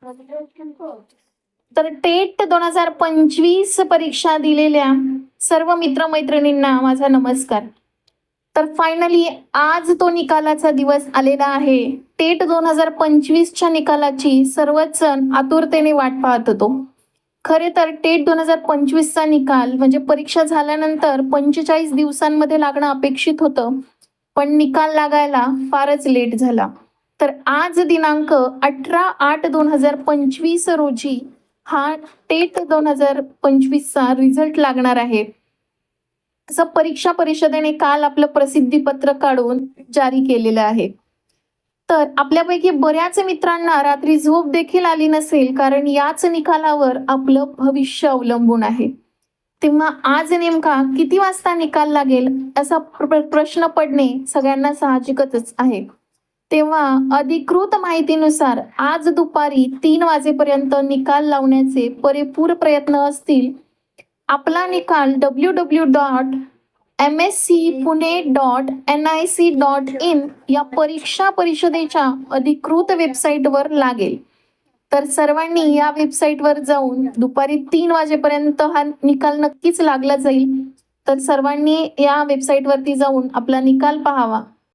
तर टेट 2025 परीक्षा दिलेल्या सर्व मित्रमैत्रिणींना माझा नमस्कार. तर फायनली आज तो निकालाचा दिवस आलेला आहे. टेट 2025च्या निकालाची सर्वच जण आतुरतेने वाट पाहत होतो. खरे तर टेट 2025चा निकाल म्हणजे परीक्षा झाल्यानंतर 45 दिवसांमध्ये लागणं अपेक्षित होतं, पण निकाल लागायला फारच लेट झाला. तर आज दिनांक 18/8/2025 रोजी हा टेट 2025चा रिझल्ट लागणार आहे, असं परीक्षा परिषदेने काल आपलं प्रसिद्धी पत्र काढून जारी केलेलं आहे. तर आपल्यापैकी बऱ्याच मित्रांना रात्री झोप देखील आली नसेल, कारण याच निकालावर आपलं भविष्य अवलंबून आहे. तेव्हा आज नेमका किती वाजता निकाल लागेल असा प्रश्न पडणे सगळ्यांना साहजिकच आहे. तेव्हा अधिकृत माहितीनुसार आज दुपारी 3 वाजेपर्यंत निकाल लावण्याचे पुरेपूर प्रयत्न असतील. आपला निकाल www.mscpune.nic.in या परीक्षा परिषदेच्या अधिकृत वेबसाईटवर लागेल. तर सर्वांनी या वेबसाईटवर जाऊन दुपारी 3 वाजेपर्यंत हा निकाल नक्कीच लागला जाईल. तर सर्वांनी या वेबसाईटवरती जाऊन आपला निकाल पाहावा.